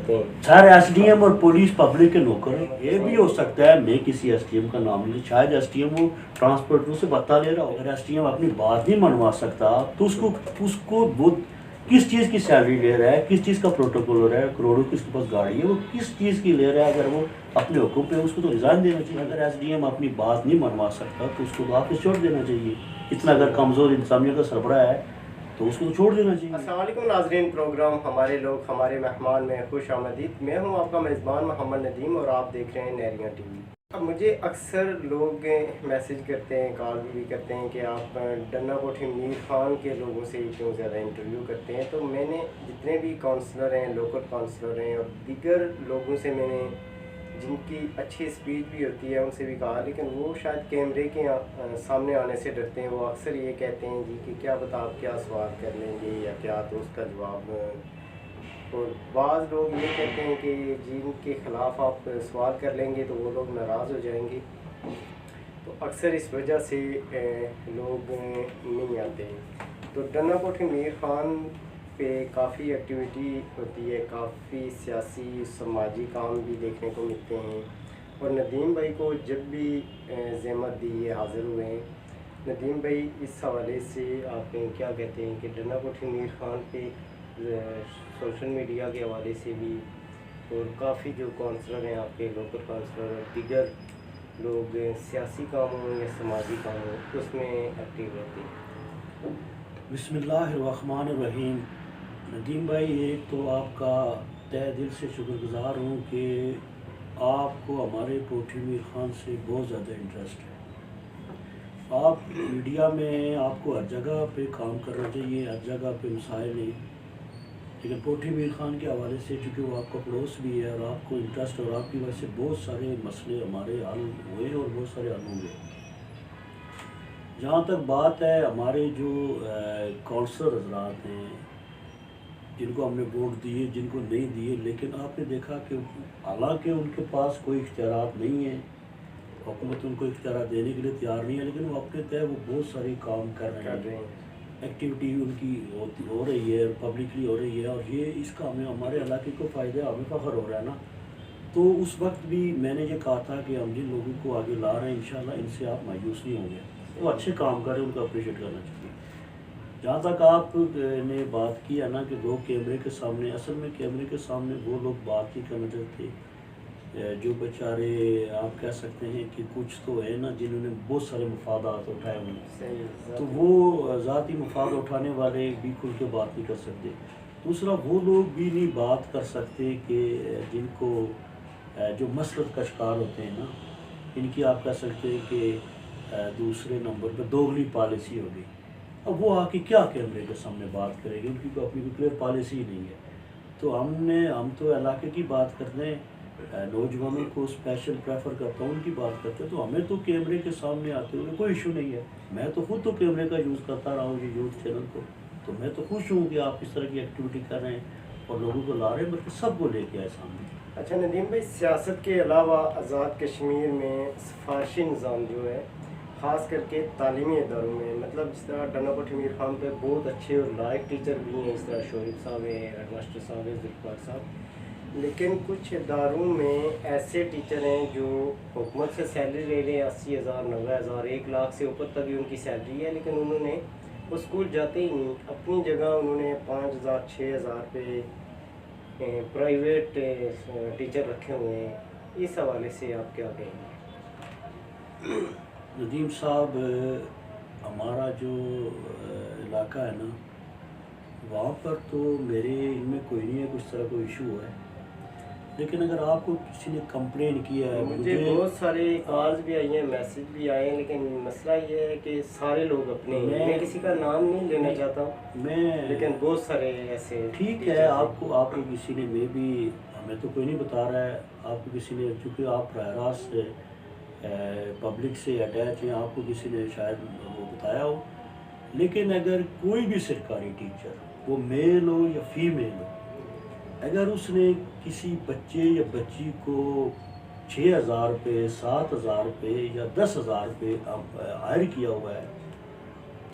करते हैं? Sir SDM और पुलिस पब्लिक के नौकर हैं। ये भी हो सकता है मैं किसी एसडीएम का नाम नहीं, शायद एसडीएम वो ट्रांसपोर्टर से बता ले रहा हो। अगर एसडीएम अपनी बात नहीं मनवा सकता तो उसको वो किस चीज़ की सैलरी ले रहा है, किस चीज़ का प्रोटोकॉल हो रहा है, करोड़ों किसके पास गाड़ी है, वो किस चीज़ की ले रहा है। अगर वो अपने हुक्म पे उसको तो रिजाइन देना चाहिए। अगर एसडीएम अपनी बात नहीं मनवा सकता तो उसको तो ऑफिस छोड़ देना चाहिए। इतना अगर कमज़ोर इंसानियत का सरबराह है तो उसको तो छोड़ देना चाहिए। अस्सलाम वालेकुम नाज़रीन, प्रोग्राम हमारे लोग हमारे मेहमान में खुश आमदीद। मैं हूं आपका मेज़बान मोहम्मद नदीम और आप देख रहे हैं नहरियाँ टीवी। अब मुझे अक्सर लोग मैसेज करते हैं, कॉल भी करते हैं कि आप डन्ना कोठी मीर खान के लोगों से क्यों ज़्यादा इंटरव्यू करते हैं। तो मैंने जितने भी काउंसलर हैं, लोकल काउंसलर हैं और दीगर लोगों से मैंने जिनकी अच्छी स्पीच भी होती है उनसे भी कहा, लेकिन वो शायद कैमरे के सामने आने से डरते हैं। वो अक्सर ये कहते हैं जी कि क्या बता आप क्या सवाल कर लेंगे या क्या, तो उसका जवाब। और बाज़ लोग ये कहते हैं कि जिनके ख़िलाफ़ आप सवाल कर लेंगे तो वो लोग नाराज़ हो जाएंगे। तो अक्सर इस वजह से लोग नहीं आते। तो डन्ना कोठी मीर खान पे काफ़ी एक्टिविटी होती है, काफ़ी सियासी समाजी काम भी देखने को मिलते हैं। और नदीम भाई को जब भी ज़हमत दी ये हाज़िर हुए हैं। नदीम भाई, इस हवाले से आप क्या कहते हैं कि डन्ना कोठी मीर खान पे सोशल मीडिया के हवाले से भी और काफ़ी जो काउंसलर हैं आपके, लोकल काउंसलर और दीगर लोग सियासी काम हो या समाजी काम हो उसमें एक्टिव रहते हैं? बिस्मिल्लाहिर्रहमानिर्रहीम। नदीम भाई, एक तो आपका तहे दिल से शुक्रगुज़ार हूँ कि आपको हमारे कोठी मीर खान से बहुत ज़्यादा इंटरेस्ट है। आप मीडिया में आपको हर जगह पे काम करना चाहिए, हर जगह पे मसाइल हैं, लेकिन कोठी मीर खान के हवाले से चूँकि वो आपका पड़ोस भी है और आपको इंटरेस्ट और आपकी वजह से बहुत सारे मसले हमारे हल हुए और बहुत सारे हल होंगे। जहाँ तक बात है हमारे जो काउंसलर हजरात हैं जिनको हमने वोट दिए, जिनको नहीं दिए, लेकिन आपने देखा कि हालांकि उनके पास कोई इख्तियारात नहीं है, हुकूमत उनको इख्तियारात देने के लिए तैयार नहीं है, लेकिन वो अपने तय वो बहुत सारे काम कर रहे हैं। एक्टिविटी उनकी हो रही है, पब्लिकली हो रही है और ये इसका हमें हमारे इलाके को फ़ायदा, हमें फ़ख्र हो रहा है ना। तो उस वक्त भी मैंने ये कहा था कि हम जिन लोगों को आगे ला रहे हैं इंशाल्लाह इनसे आप मायूस नहीं होंगे, वो अच्छे काम कर रहे हैं, उनको अप्रिशिएट करना चाहिए। जहाँ तक आपने बात की है ना कि लोग कैमरे के सामने, असल में कैमरे के सामने वो लोग बात नहीं करना चाहते जो बेचारे आप कह सकते हैं कि कुछ तो है ना जिन्होंने बहुत सारे मफादात उठाए हुए, तो वो ज़ाती मफाद उठाने वाले भी खुल के बात नहीं कर सकते। दूसरा, वो लोग भी नहीं बात कर सकते कि जिनको जो मसलत का शिकार होते हैं ना, इनकी आप कह सकते हैं कि दूसरे नंबर पर दोगली पॉलिसी होगी। अब वो आके क्या कैमरे के सामने बात करेगी, उनकी तो अपनी क्लियर पॉलिसी ही नहीं है। तो हम तो इलाके की बात करते हैं, नौजवानों को स्पेशल प्रेफर करता हूँ, उनकी बात करते हैं। तो हमें तो कैमरे के सामने आते हुए कोई इशू नहीं है। मैं तो खुद तो कैमरे का यूज़ करता रहा हूँ, ये यूथ चैनल को, तो मैं तो खुश हूँ कि आप इस तरह की एक्टिविटी कर रहे हैं और लोगों को ला रहे हैं, बल्कि सबको लेके आए सामने। अच्छा नदीम भाई, सियासत के अलावा आज़ाद कश्मीर में सिफारशी निज़ाम जो है, ख़ास करके तालीमी इदारों में, मतलब जिस तरह डन्ना कोठी मीर खान पे बहुत अच्छे और लायक टीचर भी हैं, इस तरह शोएब साहब है, हेडमास्टर साहब है, जुल्फ़ार साहब, लेकिन कुछ इदारों में ऐसे टीचर हैं जो हुकूमत से सैलरी ले रहे हैं 80,000, 90,000, 1 लाख से ऊपर तक भी उनकी सैलरी है, लेकिन उन्होंने वो स्कूल जाते ही नहीं। अपनी जगह उन्होंने 5,000, 6,000 पे प्राइवेट टीचर रखे हुए हैं। इस हवाले से आप क्या कहेंगे? नदीम साहब, हमारा जो इलाका है ना, वहाँ पर तो मेरे इनमें कोई नहीं है, कुछ तरह कोई इशू है। लेकिन अगर आपको किसी ने कंप्लेन किया है, मुझे बहुत सारे कॉल्स भी आई हैं, मैसेज भी आए हैं, लेकिन मसला ये है कि सारे लोग अपने, मैं किसी का नाम नहीं लेना चाहता मैं, लेकिन बहुत सारे ऐसे। ठीक है, आपको किसी ने, मे भी हमें तो कोई नहीं बता रहा है, आपको किसी ने, चूँकि आप बराह रास्त पब्लिक से अटैच हैं, आपको किसी ने शायद वो बताया हो। लेकिन अगर कोई भी सरकारी टीचर, वो मेल हो या फीमेल हो, अगर उसने किसी बच्चे या बच्ची को 6,000 रुपये, 7,000 रुपये या 10,000 रुपये हायर किया हुआ है,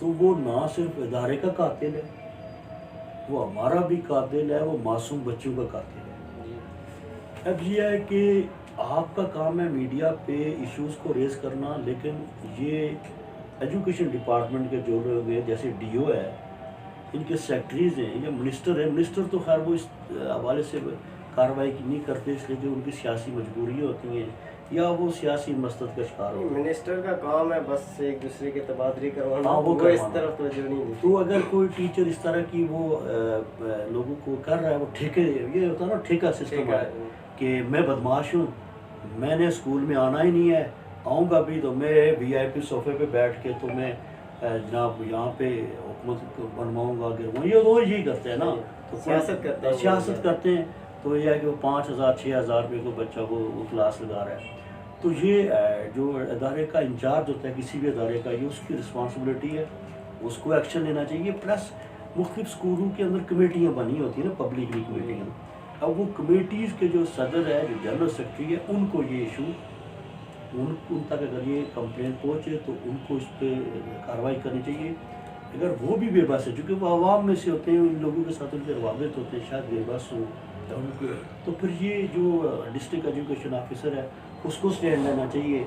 तो वो ना सिर्फ इदारे का कातिल है, वो हमारा भी कातिल है, वो मासूम बच्चों का कातिल है। जी। अब ये है कि आपका काम है मीडिया पे इश्यूज़ को रेज़ करना, लेकिन ये एजुकेशन डिपार्टमेंट के जो लोग हैं, जैसे डीओ है, इनके सेक्रेटरीज़ हैं या मिनिस्टर है, मिनिस्टर तो खैर वो इस हवाले से कार्रवाई नहीं करते, इसलिए कि उनकी सियासी मजबूरियाँ होती हैं या वो सियासी मसलत का शिकार होते हैं। मिनिस्टर का काम है बस एक दूसरे के तबादले करवाना, हाँ, वो वो इस करवाना। तरफ तवज्जो नहीं देते। तो अगर कोई टीचर इस तरह की वो लोगों को कर रहा है, वो ठेके, ये होता है ना ठेका सिस्टम ठीक है है। कि मैं बदमाश हूँ, मैंने स्कूल में आना ही नहीं है, आऊँगा भी तो मैं वीआईपी सोफे पे बैठ के तो मैं जनाब यहाँ पे हुकूमत बनवाऊँगा, अगर वो ये रोज़ यही करते हैं ना, तो सियासत करते हैं, सियासत करते हैं। तो ये है कि वो 5,000 6,000 रुपये को बच्चा वो क्लास लगा रहा है। तो ये जो अदारे का इंचार्ज होता है किसी भी अदारे का, ये उसकी रिस्पॉन्सिबिलिटी है, उसको एक्शन लेना चाहिए। प्लस मुख्तलिफ स्कूलों के अंदर कमेटियाँ बनी होती हैं ना, पब्लिकली कमेटियाँ। अब वो कमेटीज़ के जो सदर है, जो जनरल सेक्रेटरी है, उनको ये इशू उन तक अगर ये कंप्लेंट पहुँचे तो उनको इस पर कार्रवाई करनी चाहिए। अगर वो भी बेबस है, चूँकि वो आवाम में से होते हैं, उन लोगों के साथ उनके रवाबित होते हैं, शायद बेबस हो या उनको, तो फिर ये जो डिस्ट्रिक्ट एजुकेशन ऑफिसर है उसको स्टैंड लेना चाहिए।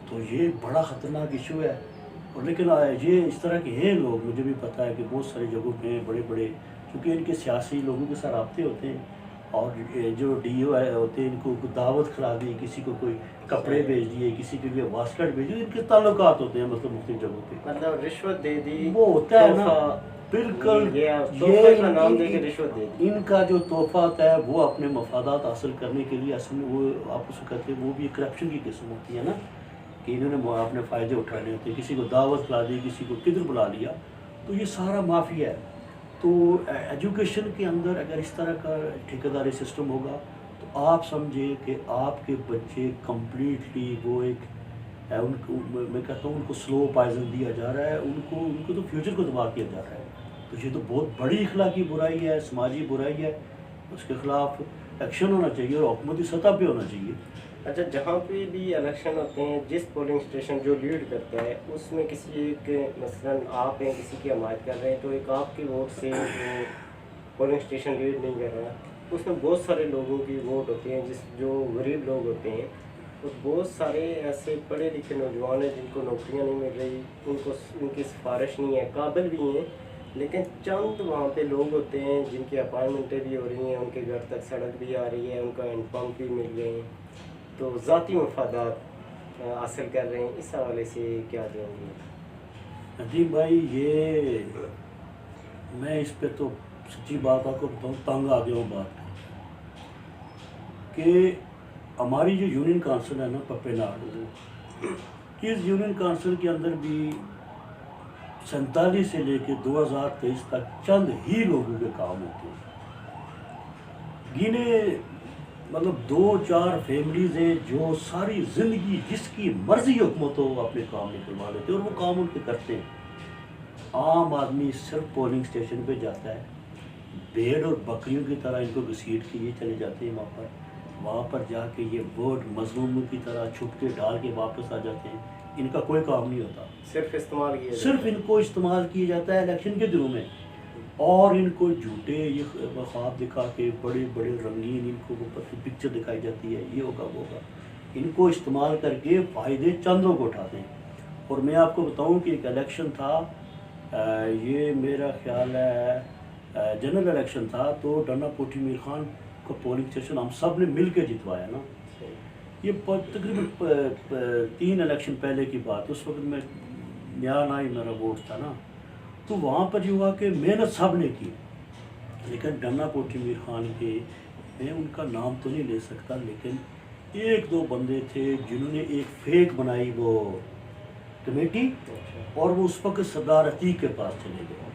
तो ये बड़ा ख़तरनाक इशू है। और लेकिन ये इस तरह के हैं लोग, मुझे भी पता है कि बहुत सारी जगहों पे बड़े बड़े, क्योंकि इनके सियासी लोगों के साथ रबते होते हैं, और ये जो डीओ है होते हैं, इनको दावत खिला दी, किसी को कोई कपड़े भेज दिए, किसी के लिए वास्कट भेज दिए, इनके ताल्लुकात होते हैं मतलब मुख्तलिफ जगहों पे। मतलब रिश्वत दे दी, वो होता है ना, तोहफा, बिल्कुल ये ये तोहफे का नाम दे के रिश्वत दे दी। इनका जो तोहफा होता है वो अपने मफादात हासिल करने के लिए, असल में वो आप उसको कहते हैं, वो भी करप्शन की किस्म होती है ना, कि इन्होंने अपने फ़ायदे उठाने होते हैं, किसी को दावत खिला दी, किसी को किधर बुला लिया, तो ये सारा माफिया है। तो एजुकेशन के अंदर अगर इस तरह का ठेकेदारी सिस्टम होगा तो आप समझे कि आपके बच्चे कम्प्लीटली वो एक उनको, मैं कहता हूँ उनको स्लो पॉइजन दिया जा रहा है, उनको तो फ्यूचर को तबाह किया जा रहा है। तो ये तो बहुत बड़ी इखलाकी बुराई है, समाजी बुराई है, उसके ख़िलाफ़ एक्शन होना चाहिए और हुकूमती सतह पे होना चाहिए। अच्छा, जहाँ पे भी इलेक्शन होते हैं, जिस पोलिंग स्टेशन जो लीड करता है, उसमें किसी एक, मसलन आप हैं, किसी की हमायत कर रहे हैं, तो एक आपके वोट से वो पोलिंग स्टेशन लीड नहीं कर रहा, उसमें बहुत सारे लोगों की वोट होते हैं, जो गरीब लोग होते हैं, तो बहुत सारे ऐसे पढ़े लिखे नौजवान हैं जिनको नौकरियां नहीं मिल रही, उनकी सिफारिश नहीं है, काबिल भी हैं, लेकिन चंद वहाँ पे लोग होते हैं जिनकी अपॉइंटमेंटें भी हो रही हैं, उनके घर तक सड़क भी आ रही है, उनका हैंडपम्प भी मिल गए हैं, तो ज़ाती मफादात हासिल कर रहे हैं। इस हवाले से क्या देंगे? नदीम भाई, ये मैं इस पे तो सच्ची बात आपको बताऊँ, तंग आ गया हूँ बात कि हमारी जो यूनियन काउंसिल है ना पप्पेनाड, इस यूनियन काउंसिल के अंदर भी 47 से लेकर 2023 तक चंद ही लोगों के काम होते हैं, गिने मतलब 2-4 फैमिलीज हैं जो सारी ज़िंदगी जिसकी मर्जी हुकूमत हो अपने काम निकलवा लेते हैं और वो काम उनके करते हैं। आम आदमी सिर्फ पोलिंग स्टेशन पे जाता है, भेड़ और बकरियों की तरह इनको घसीट के ये चले जाते हैं वहाँ पर जाके ये वोट मजलूमों की तरह छुप के डाल के वापस आ जाते हैं। इनका कोई काम नहीं होता, सिर्फ इस्तेमाल किया सिर्फ इनको इस्तेमाल किया जाता है इलेक्शन के दिनों में, और इनको झूठे ये ख्वाब दिखा के बड़े बड़े रंगीन इनको वो पिक्चर दिखाई जाती है, ये होगा वो होगा, इनको इस्तेमाल करके फ़ायदे चंद लोग उठाते हैं। और मैं आपको बताऊं कि एक इलेक्शन था, ये मेरा ख्याल है जनरल इलेक्शन था, तो डन्ना पोटी मीर खान को पोलिंग स्टेशन हम सब ने मिल के जितवाया ना। ये तकरीबन 3 इलेक्शन पहले की बात, उस वक्त मैं नया ही मेरा वोट था ना, तो वहाँ पर ये हुआ कि मेहनत सब ने की, लेकिन डन्ना पोटी मीर खान के, मैं उनका नाम तो नहीं ले सकता, लेकिन 1-2 बंदे थे जिन्होंने एक फेक बनाई वो कमेटी, और वो उस वक्त सरदार अतीक के पास चले गए।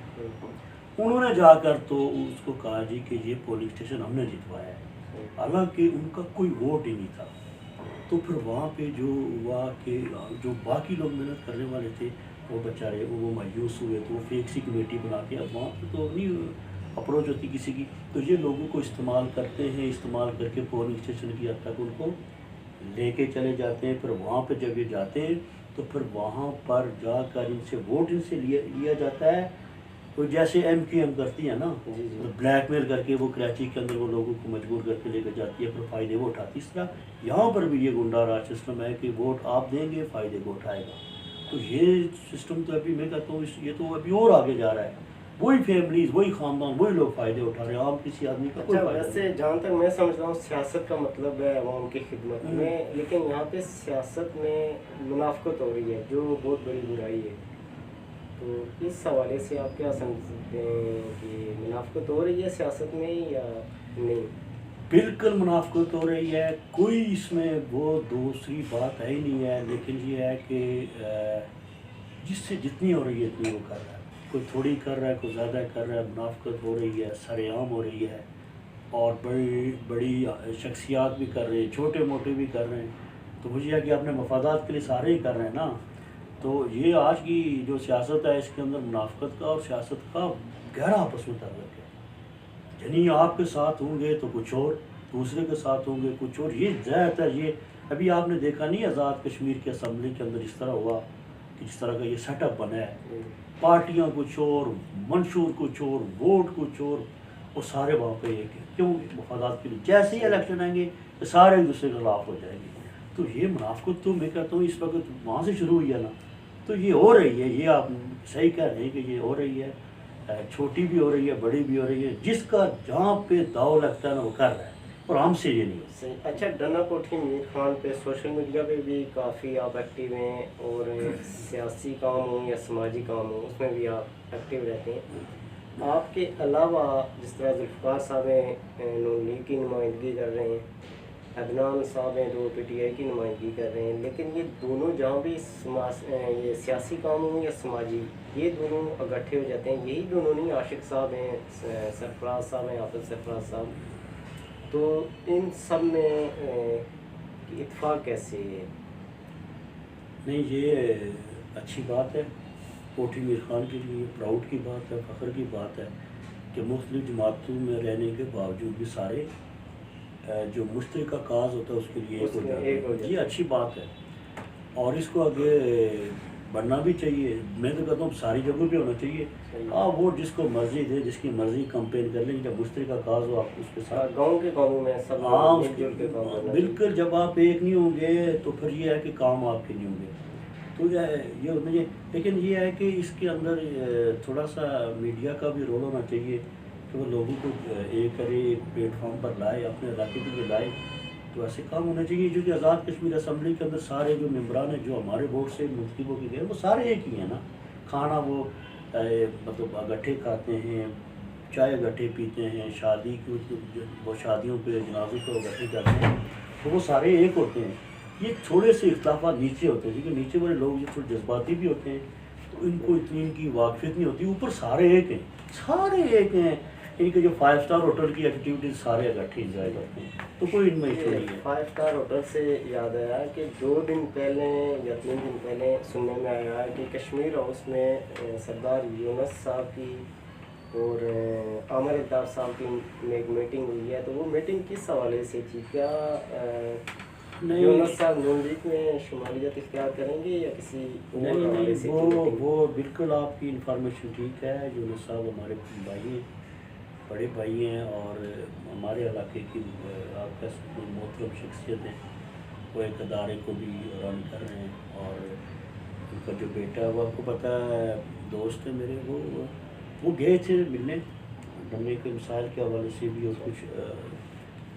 उन्होंने जाकर तो उसको कहा जी कि ये पोलिंग स्टेशन हमने जितवाया है, हालांकि उनका कोई वोट ही नहीं था। तो फिर वहाँ पे जो हुआ कि जो बाकी लोग मेहनत करने वाले थे वो बेचारे वो मायूस हुए, तो वो फेक सी कमेटी बना के, अब वहाँ पर तो नहीं अप्रोच होती किसी की, तो ये लोगों को इस्तेमाल करते हैं, इस्तेमाल करके पोलिंग स्टेशन की हद तक उनको लेके चले जाते हैं। फिर वहाँ पर जब ये जाते हैं तो फिर वहाँ पर जाकर इनसे वोट इनसे लिया जाता है, तो जैसे MQM करती है ना, जी जी। ब्लैकमेल करके वो कराची के अंदर वो लोगों को मजबूर करके लेकर जाती है, फिर फ़ायदे वो उठाती। इस तरह यहाँ पर भी ये गुंडा राज सिस्टम है कि वोट आप देंगे, फ़ायदे को उठाएगा। तो ये सिस्टम तो अभी मैं कहता हूँ ये तो अभी और आगे जा रहा है। वही फैमिलीज़, वही ख़ानदान, वही लोग फ़ायदे उठा रहे हैं, आम किसी आदमी का कोई अच्छा, फ़ायदा नहीं। वैसे जहाँ तक मैं समझता हूँ सियासत का मतलब है अवाम की खिदमत में, लेकिन यहाँ पे सियासत में मुनाफकत हो रही है जो बहुत बड़ी बुराई है। तो इस हवाले से आप क्या समझते हैं कि मुनाफकत हो रही है सियासत में या नहीं? बिल्कुल मुनाफ़क़त हो रही है, कोई इसमें वो दूसरी बात है ही नहीं है। लेकिन ये है कि जिससे जितनी हो रही है इतनी वो कर रहा है। कोई थोड़ी कर रहा है, कोई ज़्यादा कर रहा है, मुनाफ़क़त हो रही है, सरेआम हो रही है। और बड़ी बड़ी शख्सियात भी कर रहे हैं, छोटे मोटे भी कर रहे हैं। तो मुझे है कि अपने मफादात के लिए सारे ही कर रहे हैं ना। तो ये आज की जो सियासत है इसके अंदर मुनाफ़क़त का और सियासत का गहरा आपस में ताल्लुक़ है। यानी आपके साथ होंगे तो कुछ और, दूसरे के साथ होंगे कुछ और। ये ज़्यादातर ये अभी आपने देखा नहीं, आज़ाद कश्मीर की असम्बली के अंदर इस तरह हुआ कि जिस तरह का ये सेटअप बना है, पार्टियां कुछ और, मंशूर कुछ और, वोट कुछ और सारे वहाँ पे एक है। क्यों? मफादात के लिए। जैसे ही इलेक्शन आएंगे तो सारे एक दूसरे के खिलाफ हो जाएंगे। तो ये मुनाफ़क़त तो मैं कहता हूँ इस वक्त वहाँ से शुरू हुई है ना, तो ये हो रही है। ये आप सही कह रहे हैं कि ये हो रही है, छोटी भी हो रही है, बड़ी भी हो रही है। जिसका जहाँ पे दाव लगता है ना वो कर रहा है, और हमसे ये नहीं है। सही। अच्छा, डना कोठी मीर खान पे सोशल मीडिया पे भी काफ़ी आप एक्टिव हैं, और सियासी काम हो या समाजी काम हो उसमें भी आप एक्टिव रहते हैं। आपके अलावा जिस तरह जुल्फ़िकार साहब हैं नून लीग की नुमाइंदगी कर रहे हैं, अदनान साहब हैं जो PTI की नुमाइंदगी कर रहे हैं, लेकिन ये दोनों जहाँ भी ये सियासी काम हो या समाजी, ये दोनों इकट्ठे हो जाते हैं। यही दोनों नहीं, आशिक साहब हैं, सरफराज साहब हैं, हाफिज़ सरफराज साहब। तो इन सब में इत्तेफाक कैसे है? नहीं, ये अच्छी बात है। कोठी मीर खान के लिए प्राउड की बात है, फ़ख्र की बात है कि मुख्तलिफ़ जमातों में रहने के बावजूद भी सारे जो मुश्तरका काज होता है उसके लिए एक हो जाते हैं। ये अच्छी बात है और इसको आगे बढ़ना भी चाहिए। मैं तो कहता हूँ सारी जगह भी होना चाहिए। हाँ, वोट जिसको मर्जी दे, जिसकी मर्जी कंपेन कर लेंगे, जब मुश्तरका काज हो आप उसके साथ गांव के कामों में सब हाँ मिलजुल के काम करना बिल्कुल। जब आप एक नहीं होंगे तो फिर ये है कि काम आपके नहीं होंगे। तो ये होना चाहिए। लेकिन ये है कि इसके अंदर थोड़ा सा मीडिया का भी रोल होना चाहिए कि वो लोगों को एक करे, एक प्लेटफॉर्म पर लाए, अपने इलाके के लिए लाए। तो ऐसे काम होना चाहिए। क्योंकि आज़ाद कश्मीर असम्बली के अंदर सारे जो मेम्बरान हैं जो हमारे वोट से मुंतखब होकर गए वो सारे एक ही हैं ना। खाना वो मतलब इकट्ठे खाते हैं, चाय इकट्ठे पीते हैं, शादी को वो शादियों पे जनाजे को इकट्ठे करते हैं, तो वो सारे एक होते हैं। ये थोड़े से इख्तिलाफ़ात नीचे होते हैं क्योंकि नीचे वाले लोग जो थोड़े जज्बाती भी होते हैं तो इनको इतनी इनकी वाकफियत नहीं होती। ऊपर सारे एक हैं, सारे एक हैं। इनके जो 5 स्टार होटल की एक्टिविटीज़ सारे इकट्ठे इंजॉय करते हैं, तो कोई इनमें इशू नहीं है। 5 स्टार होटल से याद आया कि 2 दिन पहले या 3 दिन पहले सुनने में आया है कि कश्मीर हाउस में सरदार यूनुस साहब की और आमिर इकबाल साहब की एक मीटिंग हुई है। तो वो मीटिंग किस हवाले से थी? क्या यूनुस साहब नून लीग में शुमालियत इख्तियार करेंगे या किसी और हवाले से? वो बिल्कुल आपकी इंफॉर्मेशन ठीक है। यूनुस साहब हमारे भाई हैं, बड़े भाई हैं और हमारे इलाके की आपका मोहतरम शख्सियत है। वो एक अदारे को भी रन कर रहे हैं और उनका जो बेटा है वो आपको पता है दोस्त है मेरे। वो गए थे मिलने, बनने के मिसाइल के हवाले से भी और कुछ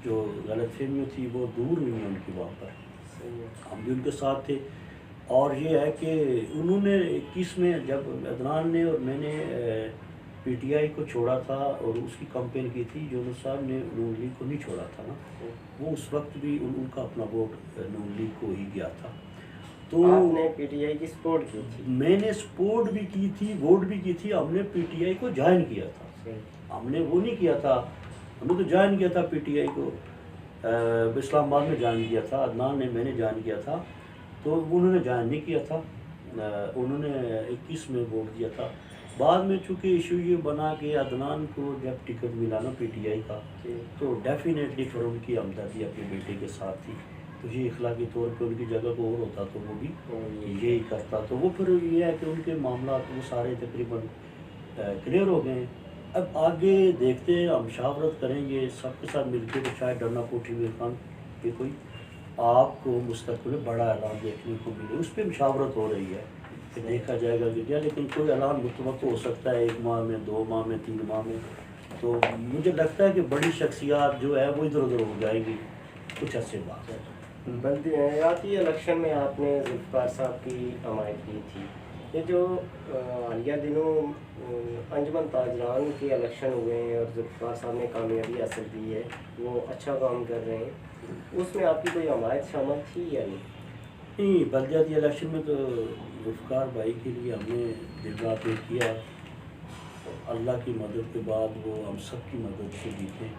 जो गलतफहमियाँ थी वो दूर हुई हैं उनकी वहाँ पर। हम भी उनके साथ थे। और ये है कि उन्होंने 21 में जब अदनान ने और मैंने PTI को छोड़ा था और उसकी कंपेन की थी, यूनुस साहब ने नून लीग को नहीं छोड़ा था ना। वो उस वक्त भी उनका अपना वोट नून लीग को ही गया था। तो आपने PTI की सपोर्ट की थी? मैंने सपोर्ट भी की थी, वोट भी की थी। हमने PTI को ज्वाइन किया था। हमने वो नहीं किया था, हमने तो ज्वाइन किया था PTI को। इस्लामाबाद में ज्वाइन किया था अदनान ने, मैंने ज्वाइन किया था। तो उन्होंने ज्वाइन नहीं किया था, उन्होंने 21 में वोट दिया था। बाद में चूँकि इशू ये बना कि अदनान को जब टिकट मिला ना PTI का, तो डेफिनेटली फिर उनकी हमदर्दी अपने बेटे के साथ थी। तो ये इखलाकी तौर पे उनकी जगह को और होता तो वो भी यही करता। तो वो फिर ये है कि उनके मामला वो सारे तकरीबन क्लियर हो गए हैं। अब आगे देखते हैं, हम मुशावरत करेंगे सबके साथ मिलकर, तो शायद डरना कोठी में खान पे कोई आपको मुस्तकबिल में बड़ा ऐलान देखने को मिले, उस पर मुशावरत हो रही है कि देखा जाएगा कि क्या, लेकिन कोई ऐलान मुतवक्क हो सकता है 1 माह में, 2 माह में, 3 माह में। तो मुझे लगता है कि बड़ी शख्सियात जो है वो इधर उधर हो जाएगी कुछ अर्से बाद। बल्दियाती इलेक्शन में आपने जुल्फ़िकार साहब की हमायत की थी। ये जो हालिया दिनों अंजुमन ताजरान के इलेक्शन हुए हैं और जुल्फ़िकार साहब ने कामयाबी हासिल की है, वो अच्छा काम कर रहे हैं, उसमें आपकी कोई हमायत शामिल थी या नहीं? नहीं, बल्दियाती इलेक्शन में तो जुल्फ़िकार भाई के लिए हमने दिन रात एक किया, अल्लाह की मदद के बाद वो हम सब की मदद से जीते।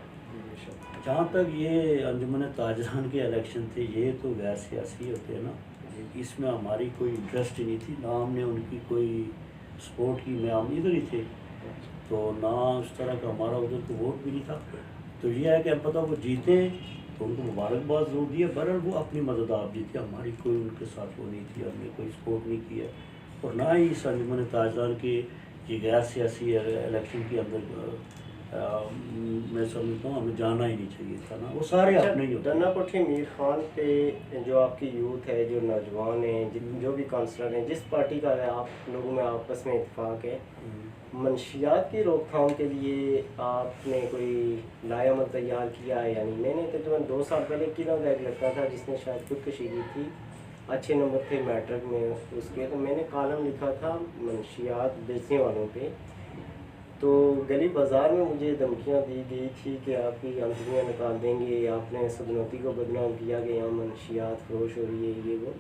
जहाँ तक ये अंजुमन ताजरान के इलेक्शन थे, ये तो गैर सियासी होते हैं ना, इसमें हमारी कोई इंटरेस्ट ही नहीं थी, ना हमने उनकी कोई सपोर्ट की, मैं हम इधर ही थे, तो ना उस तरह का हमारा उधर तो वोट भी नहीं था। तो ये है कि हम पता वो जीते तो उनको मुबारकबाद ज़रूर दिया, बहरहाल वो अपनी मदद आप जीते, हमारी कोई उनके साथ वो नहीं थी, हमने कोई सपोर्ट नहीं किया। और ना ही इस अंजुमन ताजरान के ये गैर सियासी इलेक्शन के अंदर मैं समझता हूँ हमें जाना ही नहीं चाहिए था ना, वो सारे अपने ही होते हैं। डन्ना कोठी मीर खान पे जो आपकी यूथ है, जो नौजवान हैं, जो भी काउंसलर हैं, जिस पार्टी का है, आप लोगों में आपस में इत्तेफाक है, मंशियात की रोकथाम के लिए आपने कोई लायामल तैयार किया है? यानी मैंने तकरीबन 2 साल पहले किला का एक लड़का था जिसने शायद खुदकुशी की थी, अच्छे नंबर थे मैट्रिक में उसके, तो मैंने कॉलम लिखा था मंशियात बेचने वालों पे। तो गली बाज़ार में मुझे धमकियाँ दी गई थी कि आपकी कंपनियाँ निकाल देंगे, आपने सदनौती को बदनाम किया कि यहाँ मंशियात फरोश हो रही है, ये वो।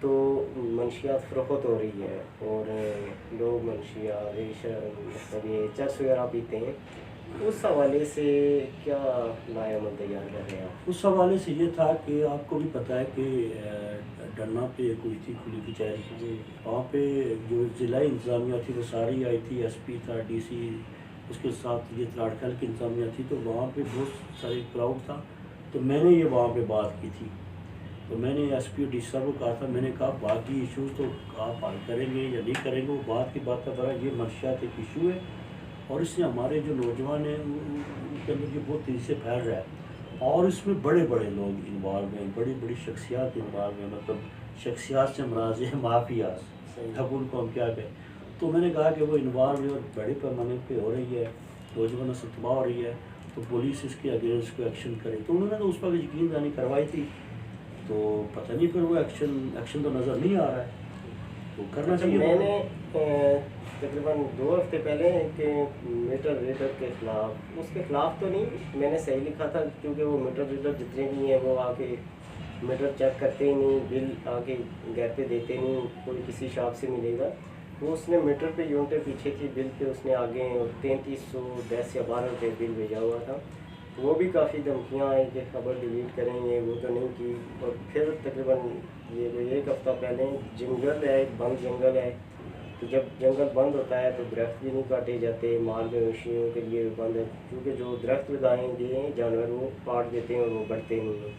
तो मंशियात फ़रोख्त हो रही है और लोग मंशियात मतलब ये चरस वगैरह पीते हैं, उस हवाले से क्या लायामल तैयार कर रहे हैं आप? उस हवाले से ये था कि आपको भी पता है कि डन्ना पे हुई थी खुली कचहरी, वहाँ पे जो ज़िला इंतज़ामिया थी वो सारी आई थी, एसपी था, डीसी, उसके साथ ये त्राड़खल की इंतज़ामिया थी, तो वहाँ पे बहुत सारी क्राउड था। तो मैंने ये वहाँ पे बात की थी, तो मैंने एसपी और डीसी साहब को कहा था, मैंने कहा बाकी इशूज़ तो आप हल करेंगे या नहीं करेंगे, वो बात की बात है, बड़ा ये मंशियात एक इशू है और इससे हमारे जो नौजवान हैं उनके अंदर ये बहुत तेज़ी से फैल रहा है और इसमें बड़े बड़े लोग इन्वॉल्व हैं, बड़ी बड़ी शख्सियात इन्वॉल्व हैं, मतलब शख्सियात से मराज है माफियाज, अब उनको हम क्या कहें। तो मैंने कहा कि वो इन्वॉल्व है और बड़े पैमाने पे हो रही है, नौजवानों से तबाह हो रही है, तो पुलिस इसके अगेंस्ट को एक्शन करे। तो उन्होंने तो उस पर यकीन दहानी करवाई थी, तो पता नहीं फिर वो एक्शन तो नज़र नहीं आ रहा है, तो करना चाहिए। मैंने तकरीबन 2 हफ्ते पहले एक मीटर रीडर के ख़िलाफ़, उसके ख़िलाफ़ तो नहीं, मैंने सही लिखा था क्योंकि वो मीटर रीडर जितने भी हैं वो आके मीटर चेक करते ही नहीं, बिल आके घर पे देते नहीं, कोई किसी शॉप से मिलेगा, वो उसने मीटर पे यूनिटें पीछे थी, बिल पे उसने आगे 3310 या 12 रुपये बिल भेजा हुआ था। वो भी काफ़ी धमकियाँ आई कि खबर डिलीट करेंगे, वो तो नहीं की। और फिर तकरीबन ये 1 हफ़्ता पहले जंगल है, एक बंद जंगल है, तो जब जंगल बंद होता है तो दरख्त भी नहीं काटे जाते, माल मवेशियों के लिए बंद है, क्योंकि जो दरख्त लगाए गए जानवर वो काट देते हैं और वो बढ़ते नहीं हैं।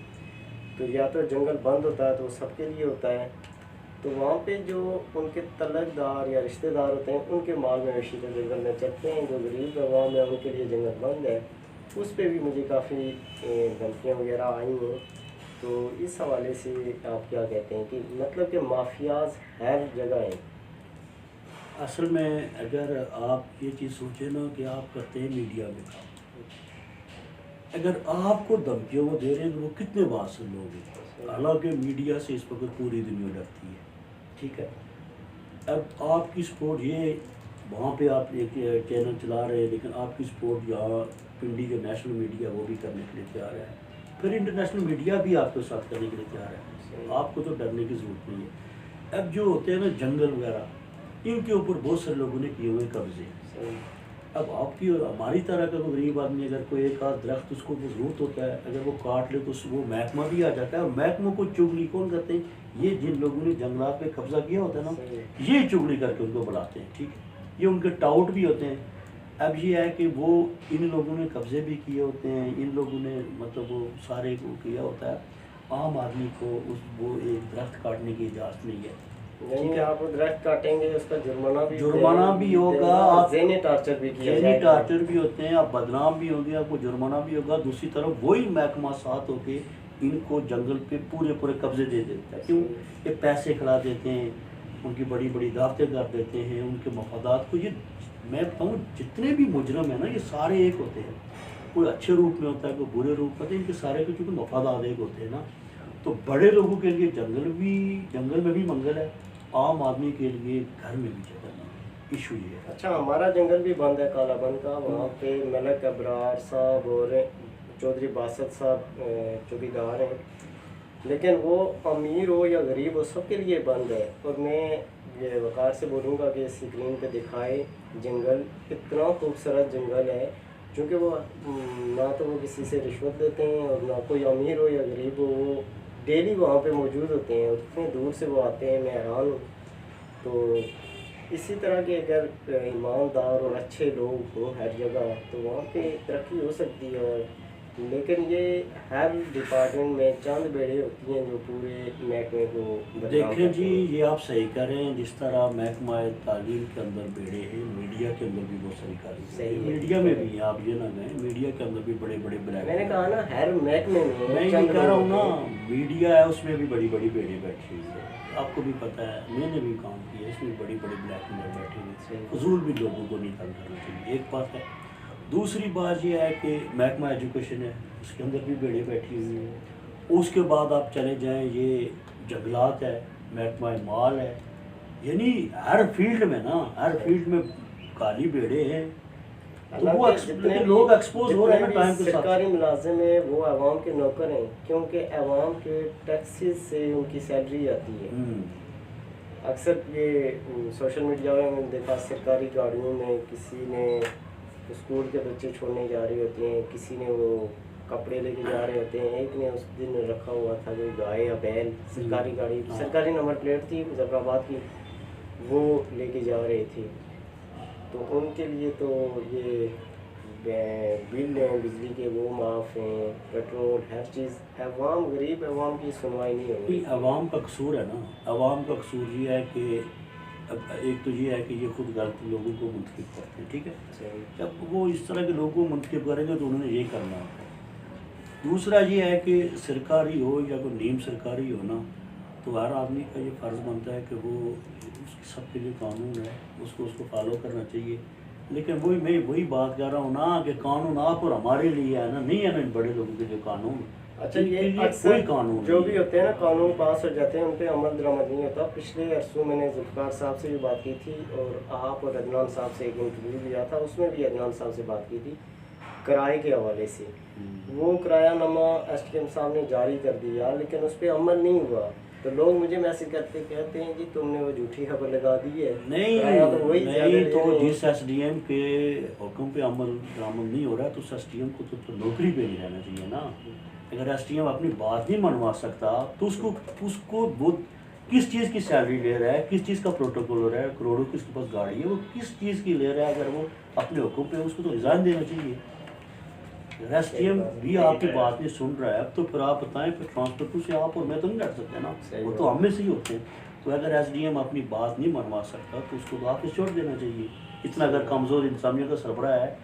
तो या तो जंगल बंद होता है तो सबके लिए होता है, तो वहाँ पे जो उनके तलकदार या रिश्तेदार होते हैं उनके माल मवेशी तो जंगल में चलते हैं, जो गरीब आवाम है उनके लिए जंगल बंद है, उस पर भी मुझे काफ़ी धमकियाँ वगैरह आई हैं। तो इस हवाले से आप क्या कहते हैं कि मतलब कि माफियाज हर जगह हैं? असल में अगर आप ये चीज़ सोचें ना कि आप करते हैं मीडिया में काम, अगर आपको धमकियों को दे रहे हैं तो वो कितने बासर लोग हैं। हालांकि मीडिया से इस वक्त पूरी दुनिया डरती है, ठीक है। अब आपकी सपोर्ट ये वहाँ पे आप एक चैनल चला रहे हैं, लेकिन आपकी सपोर्ट यहाँ पिंडी के नेशनल मीडिया वो भी करने के लिए तैयार है, फिर इंटरनेशनल मीडिया भी आपके साथ करने के लिए तैयार है, आपको तो डरने की ज़रूरत नहीं है। अब जो होते हैं ना जंगल वगैरह, इनके ऊपर बहुत सारे लोगों ने किए हुए कब्जे। अब आपकी और हमारी तरह का कोई गरीब आदमी अगर कोई एक आध दरख्त उसको ज़रूरत होता है, अगर वो काट ले तो वो महकमा भी आ जाता है, और महकमों को चुगली कौन करते हैं? ये जिन लोगों ने जंगलात पे कब्जा किया होता है ना, ये चुगली करके उनको बुलाते हैं, ठीक है। ये उनके टाउट भी होते हैं। अब ये है कि वो इन लोगों ने कब्जे भी किए होते हैं, इन लोगों ने मतलब वो सारे को किया होता है, आम आदमी को वो एक दरख्त काटने की इजाज़त नहीं है, नहीं आप दरख्त काटेंगे उसका जुर्माना भी होगा, आप ज़हनी टार्चर भी किया ज़हनी जाएगा। टार्चर भी होते हैं, आप बदनाम भी होंगे, आपको जुर्माना भी होगा। दूसरी तरफ वही महकमा साथ होके इनको जंगल पे पूरे पूरे कब्जे दे देता है। क्यों? ये पैसे खिला देते हैं, उनकी बड़ी बड़ी दावतें कर देते हैं, उनके मफादात को। ये मैं बताऊँ, जितने भी मुजरम है ना, ये सारे एक होते हैं। कोई अच्छे रूप में होता है, कोई बुरे रूप में होता है, इनके सारे के चूँकि मफादात एक होते हैं ना, तो बड़े लोगों के लिए जंगल में भी मंगल है, आम आदमी के लिए घर में भी जगह नहीं। इशू ये है। अच्छा, हमारा जंगल भी बंद है कालाबन का, वहाँ पे मलक अबरार साहब और चौधरी बासत साहब चौकीदार हैं, लेकिन वो अमीर हो या गरीब हो सबके लिए बंद है। और मैं ये वकार से बोलूँगा कि स्क्रीन पे दिखाए जंगल, इतना खूबसूरत जंगल है, क्योंकि वो ना तो वो किसी से रिश्वत लेते हैं और ना कोई अमीर हो या गरीब हो, वो डेली वहाँ पे मौजूद होते हैं और इतने दूर से वो आते हैं, मैं हैरान हूँ। तो इसी तरह के अगर ईमानदार और अच्छे लोग हों हर जगह तो वहाँ पे तरक्की हो सकती है। और लेकिन ये हर डिपार्टमेंट में चंद बेड़े होती हैं जो पूरे महकमे को बदनाम देखें करती जी, हैं। ये आप सही कह रहे हैं। जिस तरह महकमा तालीम के अंदर बेड़े हैं, मीडिया के अंदर भी बहुत सारी सही काली है। मीडिया में भी हैं, आप ये ना कहें, मीडिया के अंदर भी बड़े बड़े ब्लैक। मैंने कहा ना हर महकमे में मैं ये चंद कह रहा हूँ लोग ना, होते हैं। मीडिया है उसमें भी बड़ी बड़ी बेड़े बैठी हुई है। आपको भी पता है, मैंने भी काम किया, इसमें बड़ी बड़ी ब्लैक मेल बैठी हुई है। फजूल भी लोगों को नहीं तंग करना चाहिए, एक बात है। दूसरी बात यह है कि महकमा एजुकेशन है, उसके अंदर भी बेड़े बैठी हुई हैं। उसके बाद आप चले जाएं, ये जंगलात है, महकमा माल है, यानी हर फील्ड में ना, हर फील्ड में काली बेड़े हैं। तो वो लेकिन लोग एक्सपोज हो रहे हैं ना टाइम के साथ। सरकारी मुलाजिम है वो आवाम के नौकर हैं, क्योंकि आवाम के टैक्सेस से उनकी सैलरी आती है। अक्सर ये सोशल मीडिया में मैंने देखा, सरकारी गाड़ियों में किसी ने स्कूल के बच्चे छोड़ने जा रहे होते हैं, किसी ने वो कपड़े लेके जा रहे होते हैं। एक ने उस दिन रखा हुआ था कोई गाय या बैल, सरकारी गाड़ी, सरकारी नंबर प्लेट थी मुजफ्फराबाद की, वो लेके जा रहे थे। तो उनके लिए तो ये बिल हैं बिजली के वो माफ़ हैं, पेट्रोल हर चीज़। अवाम गरीब अवाम की सुनवाई नहीं होगी। अवाम का कसूर है ना, अवाम का कसूर ये है कि अब एक तो ये है कि ये खुद गलत लोगों को मुंतखब करते हैं, ठीक है। जब वो इस तरह के लोगों को मुंतखब करेंगे तो उन्होंने ये करना होता है। दूसरा ये है कि सरकारी हो या कोई नीम सरकारी हो ना, तो हर आदमी का ये फ़र्ज़ बनता है कि वो उसके सबके लिए कानून है, उसको फॉलो करना चाहिए। लेकिन मैं वही बात कर रहा हूँ ना कि कानून आप और हमारे लिए है ना, नहीं है ना इन बड़े लोगों के लिए कानून। अच्छा, ये कोई कानून जो भी होते हैं ना, कानून पास हो जाते हैं, उन पर अमल दरामद नहीं होता। पिछले अरसों मैंने जुल्फ़िकार साहब से भी बात की थी और आप और अदनान साहब से एक इंटरव्यू लिया था, उसमें भी अदनान साहब से बात की थी किराए के हवाले से। वो किरायानामा SDM साहब ने जारी कर दिया, लेकिन उस पर अमल नहीं हुआ। तो लोग मुझे मैसेज करते कहते हैं जी तुमने वो झूठी खबर लगा दी है। नहीं तो वही नहीं, तो जिस SDM के हुक्म पे अमल दरामद नहीं हो रहा है, तो उस SDM को तो नौकरी पे नहीं रहना चाहिए ना। अगर SDM अपनी बात नहीं मनवा सकता तो उसको वो किस चीज़ की सैलरी ले रहा है, किस चीज़ का प्रोटोकॉल हो रहा है, करोड़ों किसके पास गाड़ी है, वो किस चीज़ की ले रहा है। अगर वो अपने हुक्म पे उसको तो रिज़ाइन देना चाहिए। SDM भी आपकी बात नहीं सुन रहा है, अब तो फिर आप बताएं, फिर ट्रांसपोर्टर से आप और मैं तो नहीं लड़ सकते ना, वो तो हम में से ही होते हैं। तो अगर SDM अपनी बात नहीं मनवा सकता तो उसको तो ऑफिस छोड़ देना चाहिए। इतना अगर कमज़ोर इंसानियत का सरबराह है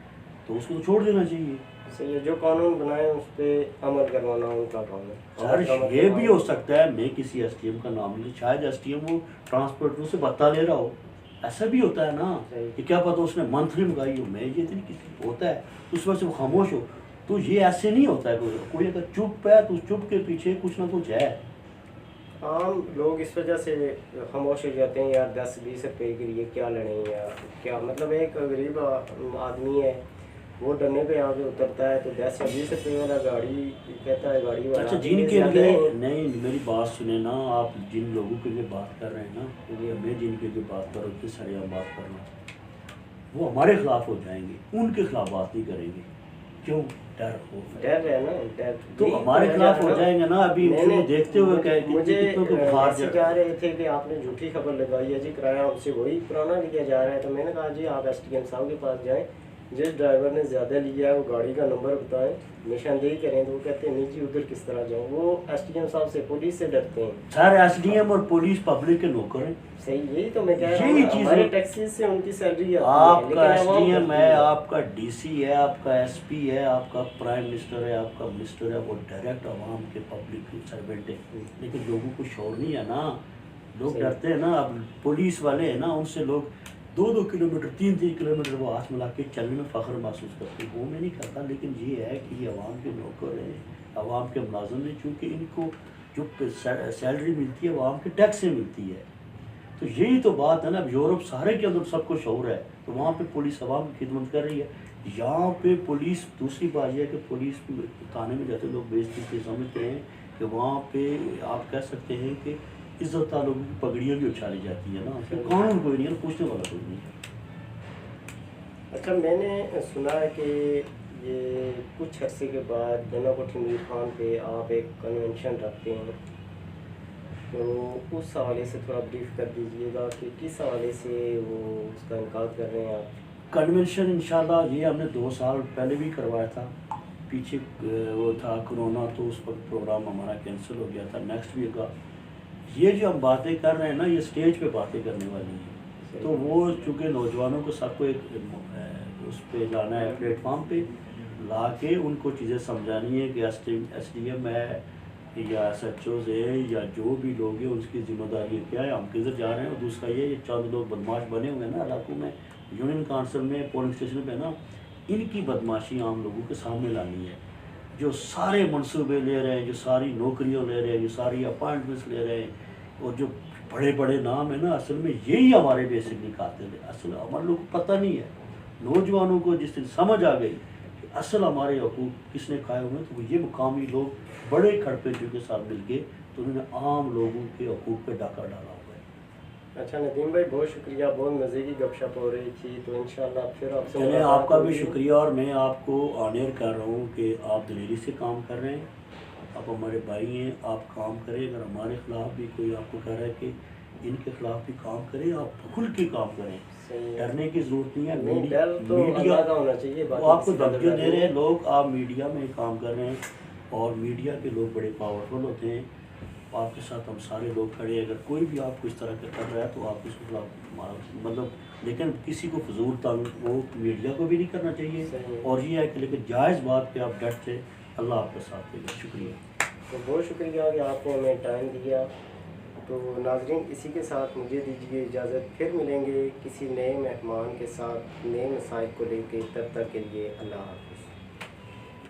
तो उसको तो छोड़ देना चाहिए। सही है, जो कानून बनाए उस पर अमल करवाना उनका काम है। सर ये भी हो सकता है, मैं किसी SDM का नाम नहीं, शायद SDM वो ट्रांसपोर्टर से बता ले रहा हो, ऐसा भी होता है ना कि क्या पता उसने मंथली मंगाई हो, मैं ये नहीं किसी होता है उस वजह से वो खामोश हो। तो ये ऐसे नहीं होता है। कोई अगर चुप है तो चुप के पीछे कुछ ना कुछ है। आम लोग इस वजह से खामोश हो जाते हैं, यार 10-20 रुपए के लिए क्या लड़ें यार, क्या मतलब। एक गरीब आदमी है, वो डरने पे यहाँ पे उतरता है तो 10 या 20 रुपये वाला गाड़ी कहता है गाड़ी वाला। अच्छा, जिनके लिए नहीं, मेरी बात सुने ना, आप जिन लोगों के लिए बात कर रहे हैं ना, मैं जिनके लिए बात कर रहा हूँ, सारे हम बात कर रहा हूँ, वो हमारे खिलाफ हो जाएंगे, उनके खिलाफ बात नहीं करेंगे। क्यों? डर है ना, डर तो हमारे खिलाफ हो जाएंगे ना। अभी देखते हुए मुझे जा रहे थे कि आपने झूठी खबर लगाई है जी, किराया हमसे वही पुराना लिया जा रहा है। तो मैंने कहा जी आप SDM साहब के पास जाएं, जिस ड्राइवर ने ज़्यादा लिया है वो गाड़ी का नंबर बताएं, निशानदेही करें, तो वो कहते हैं नहीं जी उधर किस तरह जाऊँ। वो एसडीएम साहब से, पुलिस से डरते हैं। सर एसडीएम और पुलिस पब्लिक के नौकर हैं। सही, यही तो मैं कह रहा यही हूँ, चीज़ हमारे है। टैक्सी से उनकी सैलरी आती है, आपका लेकिन आवाम एसडीएम करती है, आपका डीसी है, आपका एसपी है, आपका प्राइम मिनिस्टर है, आपका मिनिस्टर है, वो डायरेक्ट आवाम के पब्लिक के सर्वेंट है। लेकिन लोगों को शौर नहीं है ना, लोग सही। डरते हैं ना। अब पुलिस वाले हैं ना, उनसे लोग 2-2 किलोमीटर 3-3 किलोमीटर वो हाथ मिला के चलने में फ़ख्र महसूस करते हैं। वो मैं नहीं करता, लेकिन ये है कि ये आवाम के नौकर हैं, आवाम के मुलाजिम हैं, चूँकि इनको जो सैलरी मिलती है वो आवाम के टैक्स से मिलती है। तो यही तो बात है ना। अब यूरोप सारे के अंदर सबको शौर है, तो वहाँ पे पुलिस आवाम की खिदमत कर रही है। यहाँ पे पुलिस, दूसरी बात यह है कि पुलिस थाने में जाते लोग बेइज्जती से समझते हैं कि वहाँ पे आप कह सकते हैं कि इज्जत लोगों की पगड़ियाँ भी उछाली जाती है ना, फिर कानून कोई नहीं है, पूछने वाला कोई नहीं है। अच्छा, मैंने सुना है कि ये कुछ अरसे के बाद गन्ना कोठी मीर खान पे आप एक कन्वेंशन रखते हैं, तो उस हवाले से थोड़ा ब्रीफ कर दीजिएगा कि किस हवाले से वो उसका इनकार कर रहे हैं आप। कन्वेंशन इंशाल्लाह ये हमने 2 साल पहले भी करवाया था। पीछे वो था कोरोना, तो उस वक्त प्रोग्राम हमारा कैंसिल हो गया था। नेक्स्ट वीक का ये जो हम बातें कर रहे हैं ना, ये स्टेज पे बातें करने वाली हैं। तो वो चूँकि नौजवानों को सबको एक उस पर लाना है, प्लेटफॉर्म पे ला के उनको चीज़ें समझानी है कि एसडीएम है या SHOs है या जो भी लोग हैं उसकी जिम्मेदारी क्या है, हम किधर जा रहे हैं। और दूसरा ये चंद लोग बदमाश बने हुए हैं ना इलाकों में, यूनियन काउंसिल में, पोलिंग स्टेशन पे ना, इनकी बदमाशी आम लोगों के सामने लानी है। जो सारे मनसूबे ले रहे हैं, जो सारी नौकरियां ले रहे हैं, जो सारी अपॉइंटमेंट्स ले रहे हैं, और जो बड़े बड़े नाम है ना, असल में यही हमारे बेसिकली कातिल है। असल हमारे लोगों को पता नहीं है। नौजवानों को जिस दिन समझ आ गई कि असल हमारे हकूक़ किसने खाए हुए हैं, तो ये मुकामी लोग बड़े खड़पेचों के साथ मिल के तो उन्होंने आम लोगों के हकूक़ पे डाका डाला हुआ है। अच्छा नदीम भाई, बहुत शुक्रिया, बहुत मज़े की गपशप हो रही थी, तो इंशाल्लाह फिर आपसे चलिए, आपका भी शुक्रिया। और मैं आपको ऑनर कर रहा हूँ कि आप दिलेरी से काम कर रहे हैं, आप हमारे भाई हैं, आप काम करें। अगर हमारे ख़िलाफ़ भी कोई आपको कह रहा है कि इनके ख़िलाफ़ भी काम करें, आप खुल के काम करें, डरने की ज़रूरत नहीं है। मीडिया का होना चाहिए, वो आपको धमकियाँ दे रहे हैं लोग, आप मीडिया में काम कर रहे हैं, और मीडिया के लोग बड़े पावरफुल होते हैं। आपके साथ हम सारे लोग खड़े हैं। अगर कोई भी आपको इस तरह का कर रहा है तो आप उसके खिलाफ मतलब, लेकिन किसी को फजूल तंग वो मीडिया को भी नहीं करना चाहिए। और ये है कि लेकिन जायज़ बात पे आप डट से, अल्लाह आपके साथ देगा। शुक्रिया। तो बहुत शुक्रिया कि आपने हमें टाइम दिया। तो नाज़रीन, इसी के साथ मुझे दीजिए इजाज़त, फिर मिलेंगे किसी नए मेहमान के साथ, नए मसाइल को लेकर। तब तक के लिए अल्लाह हाफ़िज़।